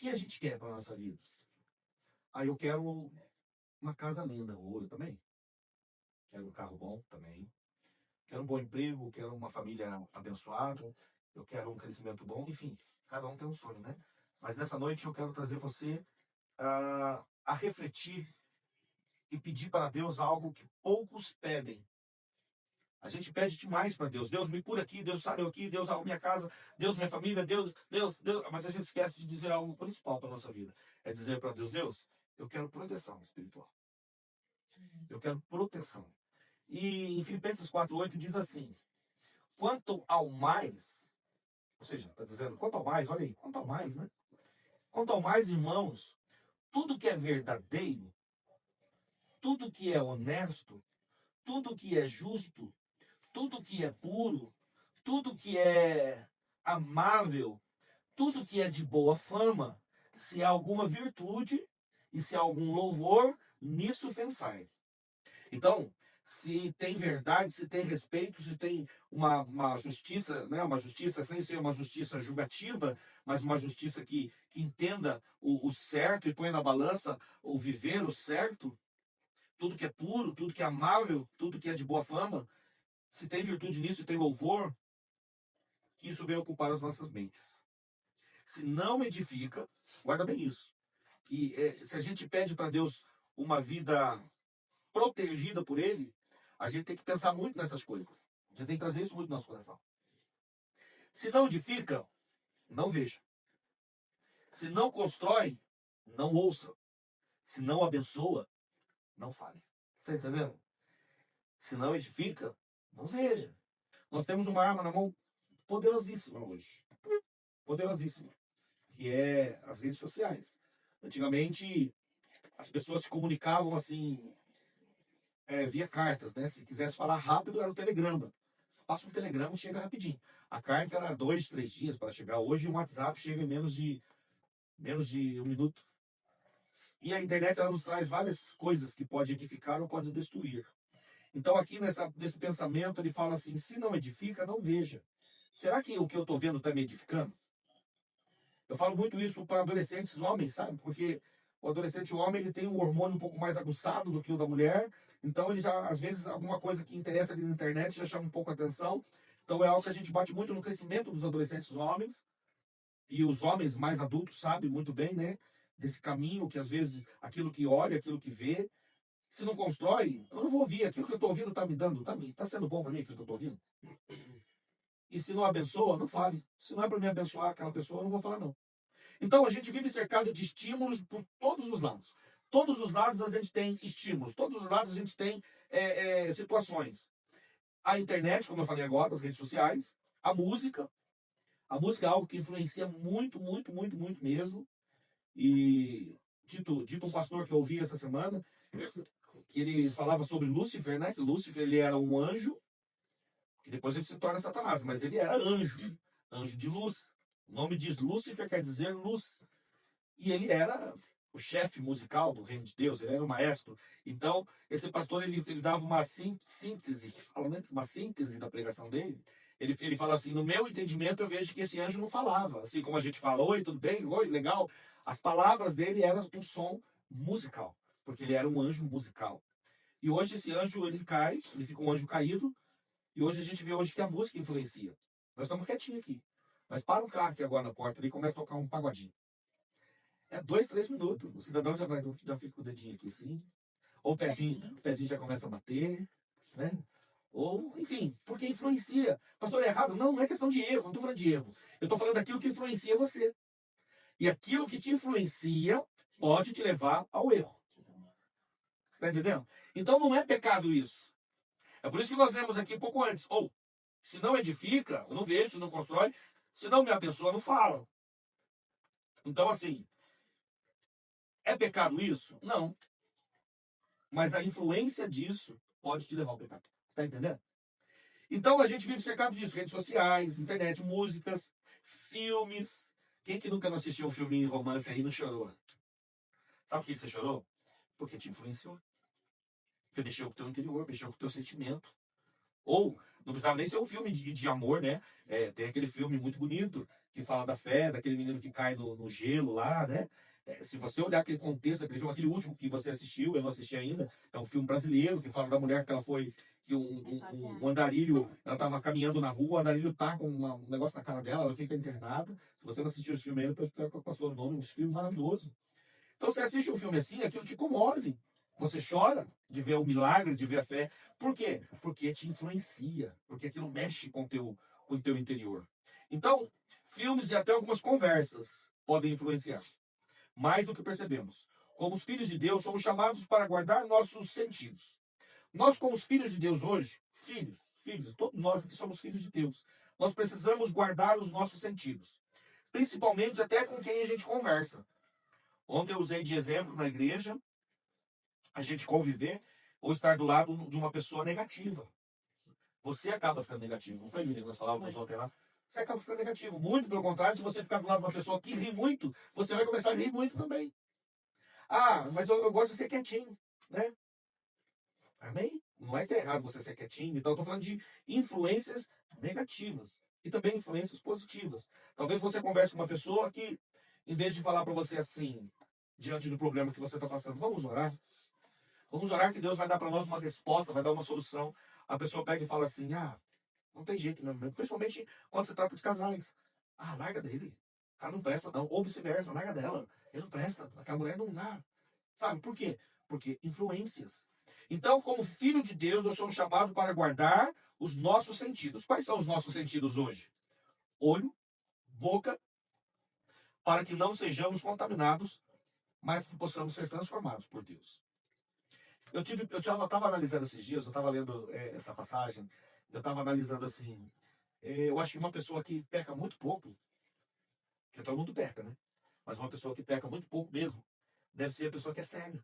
que a gente quer para a nossa vida? Aí eu quero uma casa linda, ouro também. Quero um carro bom também. Quero um bom emprego, quero uma família abençoada, eu quero um crescimento bom, enfim, cada um tem um sonho, né? Mas nessa noite eu quero trazer você a refletir e pedir para Deus algo que poucos pedem. A gente pede demais para Deus. Deus me cura aqui, Deus sara eu aqui, Deus arruma minha casa, Deus minha família, Deus. Mas a gente esquece de dizer algo principal para a nossa vida. É dizer para Deus, Deus, eu quero proteção espiritual. Eu quero proteção. E em Filipenses 4:8 diz assim, quanto ao mais, ou seja, está dizendo, quanto ao mais, olha aí, quanto ao mais, né? Quanto ao mais, irmãos, tudo que é verdadeiro, tudo que é honesto, tudo que é justo, tudo que é puro, tudo que é amável, tudo que é de boa fama, se há alguma virtude e se há algum louvor, nisso pensai. Então, se tem verdade, se tem respeito, se tem uma justiça, né? Uma justiça sem ser uma justiça julgativa, mas uma justiça que entenda o certo e põe na balança o viver o certo, tudo que é puro, tudo que é amável, tudo que é de boa fama, se tem virtude nisso e tem louvor, que isso venha ocupar as nossas mentes. Se não edifica, guarda bem isso. Que se a gente pede para Deus uma vida protegida por Ele, a gente tem que pensar muito nessas coisas. A gente tem que trazer isso muito no nosso coração. Se não edifica, não veja. Se não constrói, não ouça. Se não abençoa, não fale. Você está entendendo? Se não edifica, não veja. Nós temos uma arma na mão poderosíssima hoje. Poderosíssima. Que é as redes sociais. Antigamente, as pessoas se comunicavam assim, via cartas, né? Se quisesse falar rápido, era o telegrama. Passa um telegrama e chega rapidinho. A carta era 2, 3 dias para chegar. Hoje o WhatsApp chega em menos de 1 minuto. E a internet ela nos traz várias coisas que pode edificar ou pode destruir. Então aqui nesse pensamento ele fala assim, se não edifica, não veja. Será que o que eu estou vendo está me edificando? Eu falo muito isso para adolescentes homens, sabe? Porque o adolescente homem ele tem um hormônio um pouco mais aguçado do que o da mulher. Então ele já, às vezes, alguma coisa que interessa ali na internet já chama um pouco a atenção. Então é algo que a gente bate muito no crescimento dos adolescentes homens. E os homens mais adultos sabem muito bem, né? Desse caminho que às vezes aquilo que olha, aquilo que vê, se não constrói, eu não vou ouvir. Aquilo que eu estou ouvindo está me dando, tá sendo bom para mim aquilo que eu estou ouvindo. E se não abençoa, não fale. Se não é para me abençoar aquela pessoa, eu não vou falar não. Então a gente vive cercado de estímulos por todos os lados. Todos os lados a gente tem estímulos, todos os lados a gente tem situações. A internet, como eu falei agora, as redes sociais, a música. A música é algo que influencia muito, muito, muito, muito mesmo. E dito um pastor que eu ouvi essa semana, que ele falava sobre Lúcifer, né? Que Lúcifer ele era um anjo, que depois ele se torna Satanás, mas ele era anjo, anjo de luz. O nome diz Lúcifer quer dizer luz. E ele era o chefe musical do reino de Deus, ele era o maestro. Então, esse pastor, ele dava uma síntese, fala, né? Uma síntese da pregação dele. Ele fala assim, no meu entendimento eu vejo que esse anjo não falava. Assim como a gente fala, oi, tudo bem? Oi, legal. As palavras dele eram um som musical, porque ele era um anjo musical. E hoje esse anjo, ele cai, ele fica um anjo caído, e hoje a gente vê hoje que a música influencia. Nós estamos quietinhos aqui. Mas para um carro aqui agora na porta ali e começa a tocar um pagodinho. É 2, 3 minutos. O cidadão já fica com o dedinho aqui assim. Ou o pezinho já começa a bater, né? Ou, enfim, porque influencia. Pastor, é errado? Não, não é questão de erro, não estou falando de erro. Eu estou falando daquilo que influencia você. E aquilo que te influencia pode te levar ao erro. Você está entendendo? Então não é pecado isso. É por isso que nós lemos aqui um pouco antes. Ou, se não edifica, eu não vejo, se não constrói, se não me abençoa, não fala. Então, assim, é pecado isso? Não. Mas a influência disso pode te levar ao pecado. Está entendendo? Então a gente vive cercado disso. Redes sociais, internet, músicas, filmes. Quem que nunca não assistiu um filminho de romance aí e não chorou? Sabe por que você chorou? Porque te influenciou. Porque mexeu com o teu interior, mexeu com o teu sentimento. Ou, não precisava nem ser um filme de amor, né? Tem aquele filme muito bonito, que fala da fé, daquele menino que cai no gelo lá, né? Se você olhar aquele contexto daquele filme, aquele último que você assistiu, eu não assisti ainda, é um filme brasileiro que fala da mulher que ela foi, que um andarilho, ela estava caminhando na rua, o andarilho tá com um negócio na cara dela, ela fica internada. Se você não assistiu esse filme ainda, depois passou o nome, um filme maravilhoso. Então você assiste um filme assim, aquilo te comove. Você chora de ver o milagre, de ver a fé. Por quê? Porque te influencia, porque aquilo mexe com o teu interior. Então, filmes e até algumas conversas podem influenciar. Mais do que percebemos. Como os filhos de Deus, somos chamados para guardar nossos sentidos. Nós, como os filhos de Deus hoje, filhos, todos nós que somos filhos de Deus, nós precisamos guardar os nossos sentidos. Principalmente até com quem a gente conversa. Ontem eu usei de exemplo na igreja a gente conviver ou estar do lado de uma pessoa negativa. Você acaba ficando negativo. Não foi, menino? Nós falávamos ontem lá. Você acaba ficando negativo. Muito pelo contrário, se você ficar do lado de uma pessoa que ri muito, você vai começar a rir muito também. Ah, mas eu gosto de ser quietinho, né? Amém? Não é que é errado você ser quietinho. Então, eu estou falando de influências negativas e também influências positivas. Talvez você converse com uma pessoa que, em vez de falar para você assim, diante do problema que você está passando, vamos orar. Vamos orar que Deus vai dar para nós uma resposta, vai dar uma solução. A pessoa pega e fala assim, não tem jeito, né? Principalmente quando se trata de casais. Larga dele. O cara não presta, não. Ou vice-versa, larga dela. Ele não presta. Aquela mulher não dá. Sabe por quê? Porque influências. Então, como filho de Deus, nós somos chamados para guardar os nossos sentidos. Quais são os nossos sentidos hoje? Olho, boca, para que não sejamos contaminados, mas que possamos ser transformados por Deus. Eu estava analisando esses dias, eu estava lendo essa passagem, eu estava analisando assim, eu acho que uma pessoa que peca muito pouco, que todo mundo peca, né? Mas uma pessoa que peca muito pouco mesmo, deve ser a pessoa que é cega.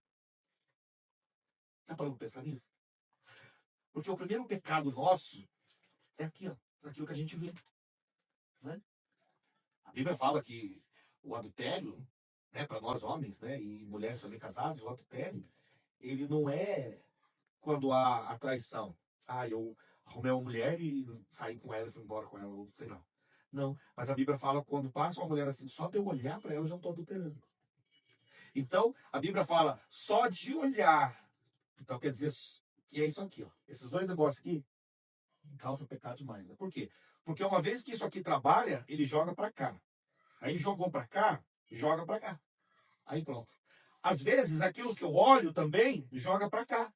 Já parou para pensar nisso? Porque o primeiro pecado nosso é aqui, ó, aquilo que a gente vê. Né? A Bíblia fala que o adultério, né, para nós homens, né, e mulheres também casados, o adultério, ele não é quando há a traição. Eu arrumei uma mulher e saí com ela e fui embora com ela, ou sei lá. Não, mas a Bíblia fala que quando passa uma mulher assim, só de eu olhar para ela eu já estou adulterando. Então, a Bíblia fala só de olhar. Então, quer dizer que é isso aqui, ó. Esses dois negócios aqui causam pecado demais. Né? Por quê? Porque uma vez que isso aqui trabalha, ele joga para cá. Aí jogou para cá, joga para cá. Aí pronto. Às vezes, aquilo que eu olho também joga para cá.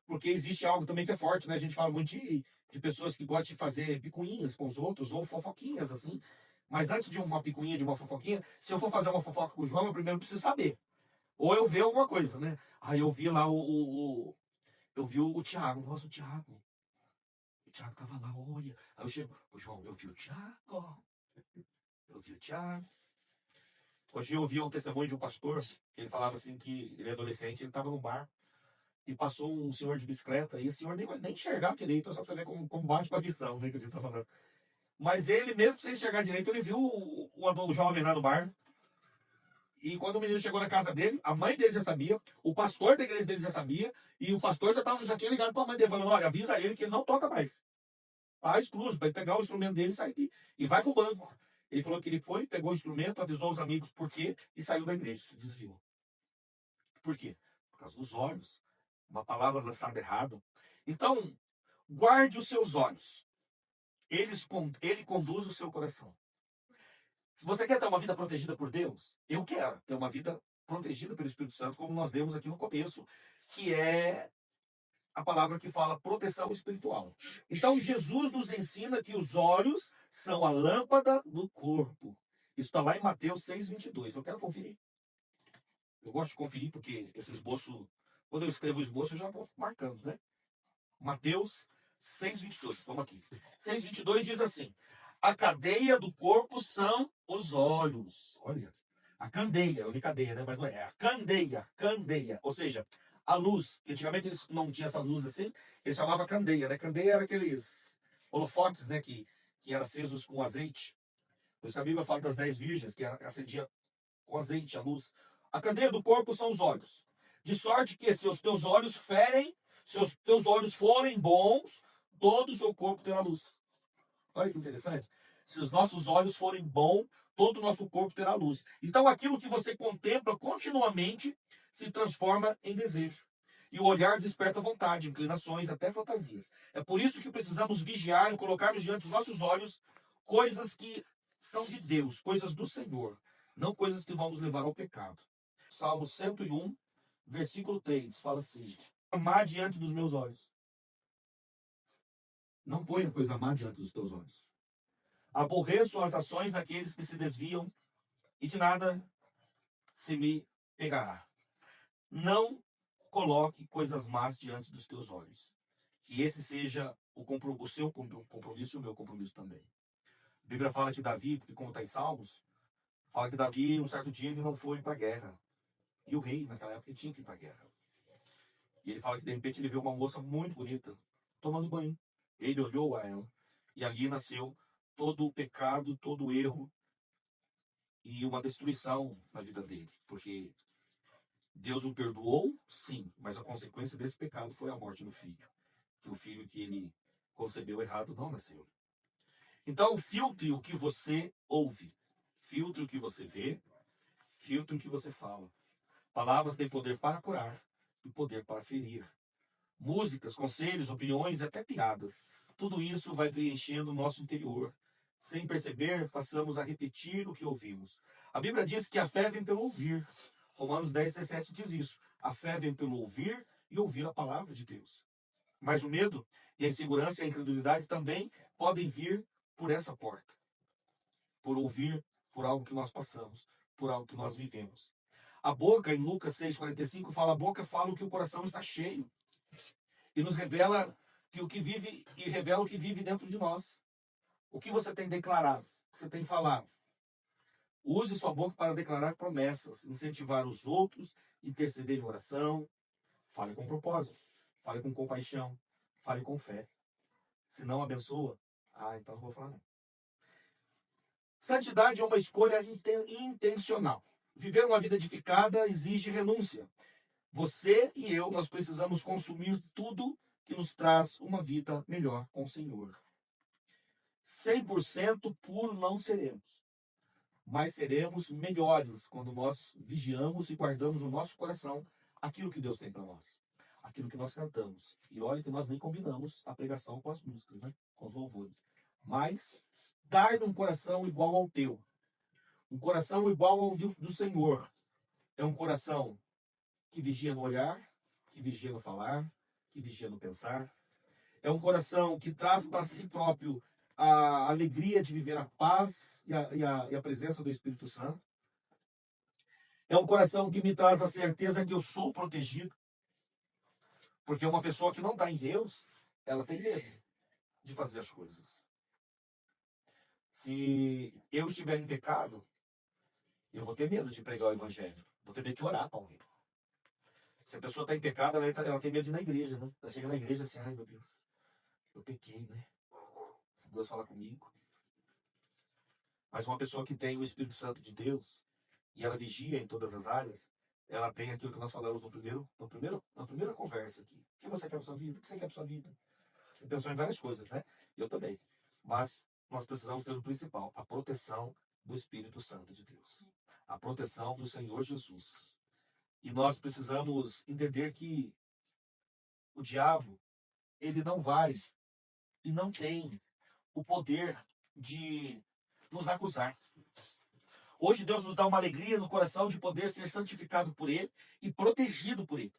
Porque existe algo também que é forte, né? A gente fala muito de pessoas que gostam de fazer picuinhas com os outros, ou fofoquinhas, assim. Mas antes de uma picuinha, de uma fofoquinha, se eu for fazer uma fofoca com o João, eu primeiro preciso saber. Ou eu ver alguma coisa, né? Aí eu vi lá eu vi o Thiago. Nossa, o Thiago. O Thiago tava lá, olha. Aí eu chego, João, eu vi o Thiago. Eu vi o Thiago. Hoje eu ouvi um testemunho de um pastor, que ele falava assim que ele é adolescente, ele estava no bar e passou um senhor de bicicleta e o senhor nem enxergava direito, só pra você ver como bate com a visão, né, que a gente tá falando. Mas ele, mesmo sem enxergar direito, ele viu o jovem lá no bar. E quando o menino chegou na casa dele, a mãe dele já sabia, o pastor da igreja dele já sabia, e o pastor já tinha ligado para a mãe dele, falando, olha, avisa ele que ele não toca mais. Faz cruz, vai pegar o instrumento dele e sair e vai pro banco. Ele falou que ele foi, pegou o instrumento, avisou os amigos por quê e saiu da igreja, se desviou. Por quê? Por causa dos olhos. Uma palavra lançada errado. Então, guarde os seus olhos. Ele conduz o seu coração. Se você quer ter uma vida protegida por Deus, eu quero ter uma vida protegida pelo Espírito Santo, como nós demos aqui no começo, que é a palavra que fala proteção espiritual. Então, Jesus nos ensina que os olhos são a lâmpada do corpo. Isso está lá em Mateus 6,22. Eu quero conferir. Eu gosto de conferir porque esse esboço, quando eu escrevo o esboço, eu já vou marcando, né? Mateus 6,22. Vamos aqui. 6,22 diz assim: a cadeia do corpo são os olhos. Olha, a candeia, eu li cadeia, né? Mas não é. A candeia. Ou seja, a luz, que antigamente eles não tinham essa luz assim, eles chamavam candeia, né? Candeia era aqueles holofotes, né? Que eram acesos com azeite. Por isso que a Bíblia fala das 10 virgens, que acendia com azeite a luz. A candeia do corpo são os olhos. De sorte que se os teus olhos ferem, se os teus olhos forem bons, todo o seu corpo terá luz. Olha que interessante. Se os nossos olhos forem bons, todo o nosso corpo terá luz. Então aquilo que você contempla continuamente se transforma em desejo. E o olhar desperta vontade, inclinações, até fantasias. É por isso que precisamos vigiar e colocarmos diante dos nossos olhos coisas que são de Deus, coisas do Senhor, não coisas que vão nos levar ao pecado. Salmo 101, versículo 3, fala assim: amar diante dos meus olhos. Não ponha coisa má diante dos teus olhos. Aborreço as ações daqueles que se desviam, e de nada se me pegará. Não coloque coisas más diante dos teus olhos. Que esse seja o seu compromisso e o meu compromisso também. A Bíblia fala que Davi, como está em Salmos, fala que Davi, um certo dia, ele não foi para a guerra. E o rei, naquela época, tinha que ir para a guerra. E ele fala que, de repente, ele viu uma moça muito bonita, tomando banho. Ele olhou a ela, e ali nasceu todo o pecado, todo o erro, e uma destruição na vida dele. Porque Deus o perdoou, sim, mas a consequência desse pecado foi a morte do filho. Que o filho que ele concebeu errado não nasceu. Então, filtre o que você ouve, filtre o que você vê, filtre o que você fala. Palavras têm poder para curar e poder para ferir. Músicas, conselhos, opiniões e até piadas. Tudo isso vai preenchendo o nosso interior. Sem perceber, passamos a repetir o que ouvimos. A Bíblia diz que a fé vem pelo ouvir. Romanos 10, 17 diz isso. A fé vem pelo ouvir e ouvir a palavra de Deus. Mas o medo e a insegurança e a incredulidade também podem vir por essa porta. Por ouvir, por algo que nós passamos, por algo que nós vivemos. A boca, em Lucas 6,45, fala: a boca fala o que o coração está cheio. E nos revela que o que vive, e revela o que vive dentro de nós. O que você tem declarado, o que você tem falado. Use sua boca para declarar promessas, incentivar os outros, interceder em oração. Fale com propósito, fale com compaixão, fale com fé. Se não abençoa, então não vou falar não. Santidade é uma escolha intencional. Viver uma vida edificada exige renúncia. Você e eu, nós precisamos consumir tudo que nos traz uma vida melhor com o Senhor. 100% puro não seremos, mas seremos melhores quando nós vigiamos e guardamos no nosso coração aquilo que Deus tem para nós, aquilo que nós cantamos. E olha que nós nem combinamos a pregação com as músicas, né? Com os louvores. Mas dar um coração igual ao teu, um coração igual ao do Senhor, é um coração que vigia no olhar, que vigia no falar, que vigia no pensar. É um coração que traz para si próprio a alegria de viver a paz e a presença do Espírito Santo. É um coração que me traz a certeza que eu sou protegido. Porque uma pessoa que não está em Deus, ela tem medo de fazer as coisas. Se eu estiver em pecado, eu vou ter medo de pregar o Evangelho. Vou ter medo de orar para alguém. Se a pessoa está em pecado, ela tem medo de ir na igreja, né? Ela chega na igreja assim: ai meu Deus, eu pequei, né? Se Deus falar comigo. Mas uma pessoa que tem o Espírito Santo de Deus, e ela vigia em todas as áreas, ela tem aquilo que nós falamos na primeira conversa aqui. O que você quer para sua vida? O que você quer para sua vida? Você pensou em várias coisas, né? Eu também. Mas nós precisamos ter o principal: a proteção do Espírito Santo de Deus. A proteção do Senhor Jesus. E nós precisamos entender que o diabo, ele não vai e não tem o poder de nos acusar. Hoje Deus nos dá uma alegria no coração de poder ser santificado por Ele e protegido por Ele.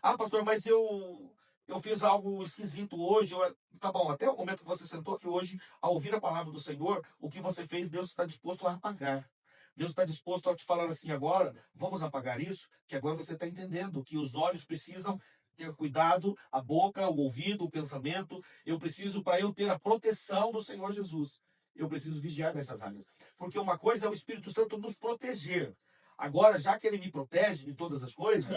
Ah, pastor, mas eu fiz algo esquisito hoje. Tá bom, até o momento que você sentou aqui hoje, ao ouvir a palavra do Senhor, o que você fez, Deus está disposto a apagar. Deus está disposto a te falar assim: agora, vamos apagar isso, que agora você está entendendo que os olhos precisam ter cuidado, a boca, o ouvido, o pensamento. Eu preciso, para eu ter a proteção do Senhor Jesus, eu preciso vigiar nessas áreas. Porque uma coisa é o Espírito Santo nos proteger. Agora, já que Ele me protege de todas as coisas,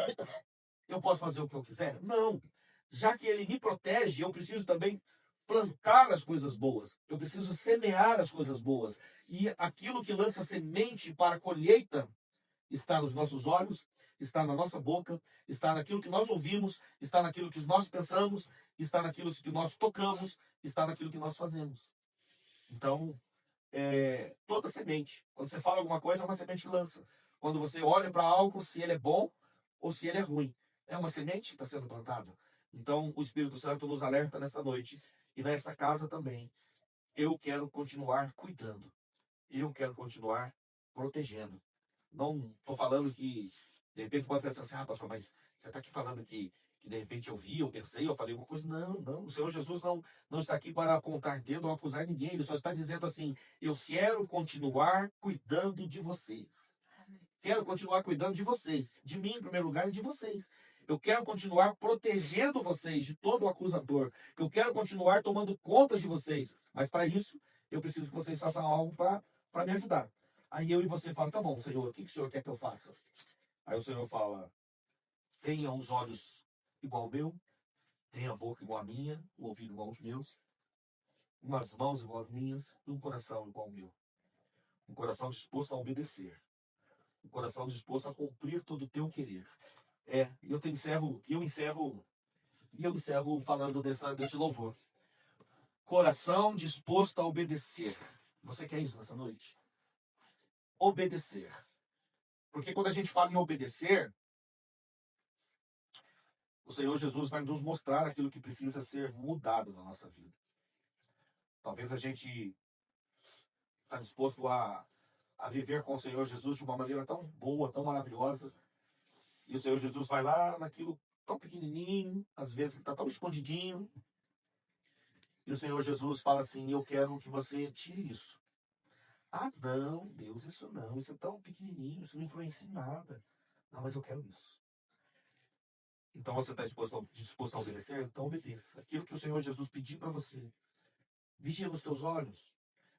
eu posso fazer o que eu quiser? Não. Já que Ele me protege, eu preciso também plantar as coisas boas. Eu preciso semear as coisas boas. E aquilo que lança semente para a colheita está nos nossos olhos, está na nossa boca, está naquilo que nós ouvimos, está naquilo que nós pensamos, está naquilo que nós tocamos, está naquilo que nós fazemos. Então, toda semente. Quando você fala alguma coisa, é uma semente que lança. Quando você olha para algo, se ele é bom ou se ele é ruim. É uma semente que está sendo plantada. Então, o Espírito Santo nos alerta nessa noite e nesta casa também. Eu quero continuar cuidando. Eu quero continuar protegendo. Não estou falando que, de repente, você pode pensar assim, pastor, mas você está aqui falando que de repente eu vi, eu pensei, eu falei uma coisa. Não, não. O Senhor Jesus não está aqui para apontar dedo ou acusar ninguém. Ele só está dizendo assim, eu quero continuar cuidando de vocês. Quero continuar cuidando de vocês. De mim, em primeiro lugar, e de vocês. Eu quero continuar protegendo vocês de todo o acusador. Eu quero continuar tomando conta de vocês. Mas para isso, eu preciso que vocês façam algo para me ajudar. Aí eu e você falam, tá bom, Senhor, o que o Senhor quer que eu faça? Aí o Senhor fala, tenha os olhos igual ao meu, tenha a boca igual a minha, o ouvido igual aos meus, umas mãos igual às minhas e um coração igual ao meu. Um coração disposto a obedecer. Um coração disposto a cumprir todo o teu querer. Eu encerro falando desse louvor. Coração disposto a obedecer. Você quer isso nessa noite? Obedecer. Porque quando a gente fala em obedecer, o Senhor Jesus vai nos mostrar aquilo que precisa ser mudado na nossa vida. Talvez a gente está disposto a viver com o Senhor Jesus de uma maneira tão boa, tão maravilhosa. E o Senhor Jesus vai lá naquilo tão pequenininho, às vezes que está tão escondidinho. E o Senhor Jesus fala assim, eu quero que você tire isso. Ah, não, Deus, isso é tão pequenininho, isso não influencia em nada. Não, mas eu quero isso. Então você está disposto a obedecer? Então obedeça. Aquilo que o Senhor Jesus pediu para você. Vigia nos teus olhos,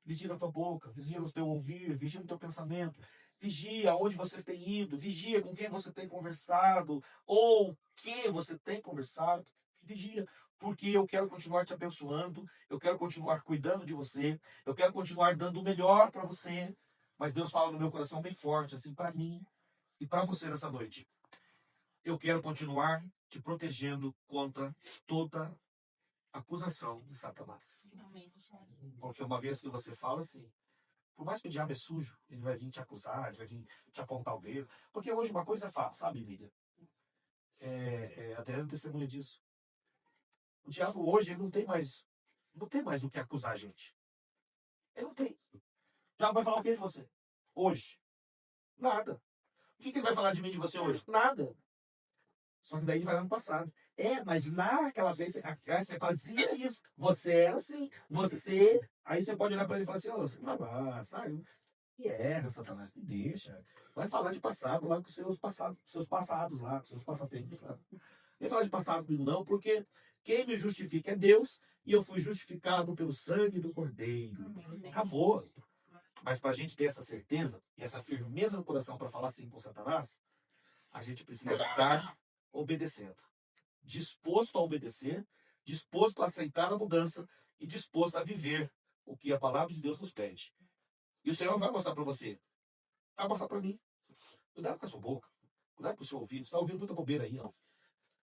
vigia na tua boca, vigia no teu ouvir, vigia no teu pensamento. Vigia aonde você tem ido, vigia com quem você tem conversado, ou o que você tem conversado. Vigia, porque eu quero continuar te abençoando, eu quero continuar cuidando de você, eu quero continuar dando o melhor para você. Mas Deus fala no meu coração bem forte, assim, para mim e para você nessa noite. Eu quero continuar te protegendo contra toda acusação de Satanás. Porque uma vez que você fala assim, por mais que o diabo é sujo, ele vai vir te acusar, ele vai vir te apontar o dedo. Porque hoje uma coisa é fácil, sabe, Lídia? A Adriana testemunha disso. O diabo hoje ele não tem mais o que acusar a gente. Ele não tem. O diabo vai falar o que de você? Hoje? Nada. O que ele vai falar de mim de você hoje? Nada. Só que daí ele vai lá no passado. Mas naquela vez você fazia isso. Você era assim. Aí você pode olhar para ele e falar assim, você vai lá, sabe? E Satanás, me deixa. Vai falar de passado lá com seus passados lá, com seus passatempos lá. Não vai falar de passado comigo não, porque quem me justifica é Deus e eu fui justificado pelo sangue do Cordeiro. Acabou. Mas para a gente ter essa certeza e essa firmeza no coração para falar assim com Satanás, a gente precisa estar obedecendo. Disposto a obedecer, disposto a aceitar a mudança e disposto a viver o que a palavra de Deus nos pede. E o Senhor vai mostrar para você. Vai mostrar para mim. Cuidado com a sua boca. Cuidado com o seu ouvido. Você está ouvindo muita bobeira aí, ó.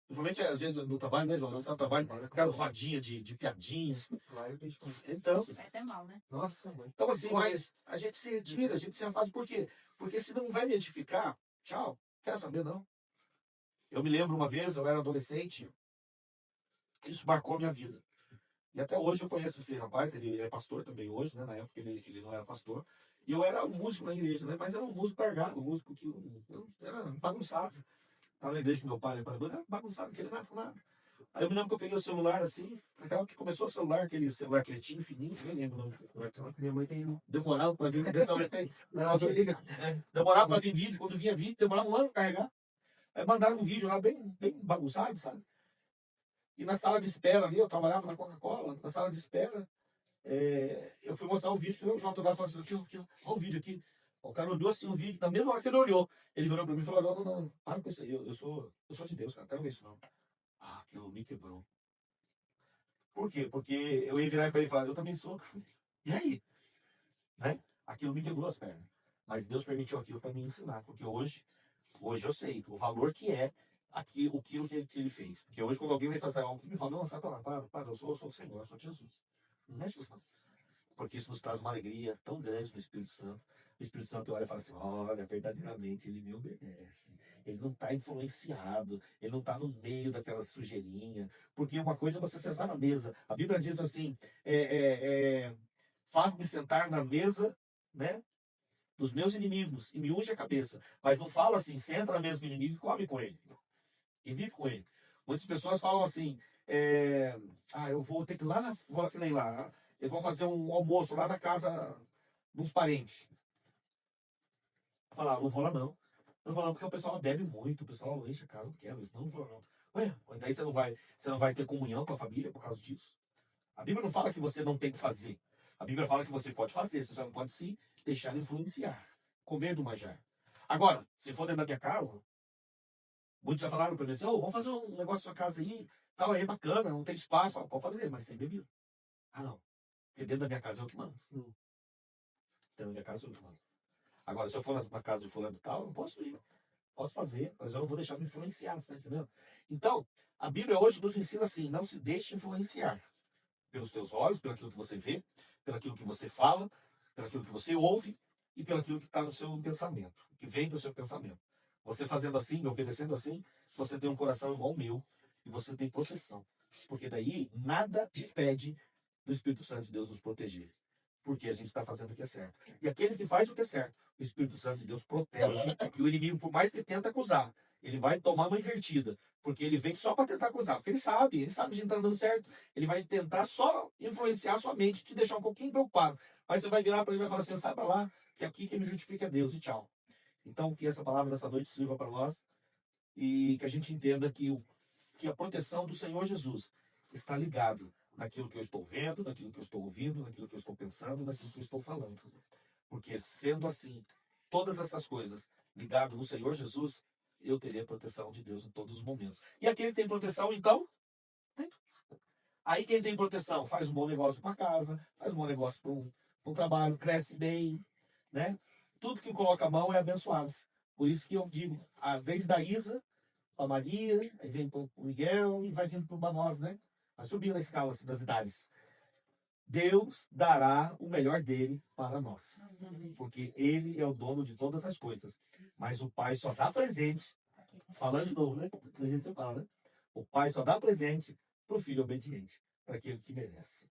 Principalmente, às vezes, no trabalho, né, João? No trabalho, aquela rodinha de piadinhas. Então. Faz até mal, né? Nossa, mãe. Então, assim, mas a gente se retira, a gente se afasta. Por quê? Porque se não vai me edificar, tchau. Quero saber, não. Eu me lembro uma vez, eu era adolescente, isso marcou minha vida. E até hoje eu conheço esse rapaz, ele é pastor também hoje, né? Na época ele não era pastor. E eu era um músico na igreja, né? Mas era um músico largado, um músico que eu era bagunçado. Estava na igreja com meu pai, era bagunçado, não queria nada com nada. Aí eu me lembro que eu peguei o celular assim, aquela que começou o celular, aquele celular cretinho, fininho, nem lembro o nome do celular. Minha mãe tem demorava para vir demorava para vir vídeo, quando vinha vídeo, demorava um ano para carregar. Aí mandaram um vídeo lá bem bagunçado, sabe? E na sala de espera ali, eu trabalhava na Coca-Cola, na sala de espera, eu fui mostrar o vídeo, que o João estava falando assim, olha o vídeo aqui. O cara olhou assim o vídeo, na mesma hora que ele olhou, ele virou para mim e falou, não, para com isso aí, eu sou de Deus, cara, não quero ver isso não. Aquilo me quebrou. Por quê? Porque eu ia virar para ele e falar, eu também sou. E aí? Né? Aquilo me quebrou as pernas. Mas Deus permitiu aquilo para me ensinar, porque hoje eu sei o valor que é aquilo que ele fez. Porque hoje, quando alguém vai fazer algo, me fala, não, sai para lá, para, eu sou o Senhor, eu sou Jesus. Não mexe com isso, não. porque isso nos traz uma alegria tão grande no Espírito Santo. O Espírito Santo olha e fala assim: olha, verdadeiramente ele me obedece. Ele não está influenciado, ele não está no meio daquela sujeirinha. Porque uma coisa é você sentar na mesa. A Bíblia diz assim: faz-me sentar na mesa, né, dos meus inimigos e me unge a cabeça. Mas não fala assim: senta na mesa do inimigo e come com ele. E vive com ele. Muitas pessoas falam assim: eu vou ter que ir lá vou que nem lá. Eles vão fazer um almoço lá na casa dos parentes. Falar, não vou lá não. Não vou lá porque o pessoal bebe muito, o pessoal enche a casa, não quero isso, não vou lá não. Ué, mas daí você não vai ter comunhão com a família por causa disso. A Bíblia não fala que você não tem que fazer. A Bíblia fala que você pode fazer, você só não pode se deixar influenciar. Comer do manjar. Agora, se for dentro da minha casa, muitos já falaram para mim assim: vamos fazer um negócio na sua casa aí, tal, aí é bacana, não tem espaço. Falo, pode fazer, mas sem bebida. Ah, não. Porque dentro da minha casa é o que manda. Dentro da minha casa é o que manda. Agora, se eu for na casa de fulano e tal, eu não posso ir. Posso fazer, mas eu não vou deixar me influenciar, você tá entendendo? Então, a Bíblia hoje nos ensina assim: não se deixe influenciar pelos teus olhos, pelo aquilo que você vê, pelo aquilo que você fala, pelo aquilo que você ouve e pelo aquilo que está no seu pensamento, que vem do seu pensamento. Você fazendo assim, me obedecendo assim, você tem um coração igual ao meu e você tem proteção. Porque daí nada impede do Espírito Santo de Deus nos proteger. Porque a gente está fazendo o que é certo. E aquele que faz o que é certo, o Espírito Santo de Deus protege. E o inimigo, por mais que tenta acusar, ele vai tomar uma invertida. Porque ele vem só para tentar acusar. Porque ele sabe que a gente está dando certo. Ele vai tentar só influenciar a sua mente, te deixar um pouquinho preocupado. Mas você vai virar para ele e vai falar assim: sai para lá, que aqui quem me justifica é Deus, e tchau. Então, que essa palavra dessa noite sirva para nós e que a gente entenda que a proteção do Senhor Jesus está ligado naquilo que eu estou vendo, naquilo que eu estou ouvindo, naquilo que eu estou pensando, naquilo que eu estou falando. Porque sendo assim, todas essas coisas ligadas no Senhor Jesus, eu terei a proteção de Deus em todos os momentos. E aquele que tem proteção, então, tem. Aí quem tem proteção faz um bom negócio para casa, faz um bom negócio para um trabalho, cresce bem, né? Tudo que coloca a mão é abençoado. Por isso que eu digo, desde a Isa, para Maria, aí vem para o Miguel e vai vindo para nós, né? Vai subindo a escala assim, das idades. Deus dará o melhor dele para nós. Porque ele é o dono de todas as coisas. Mas o pai só dá presente, falando de novo, né? A gente fala, né? O pai só dá presente para o filho obediente, para aquele que merece.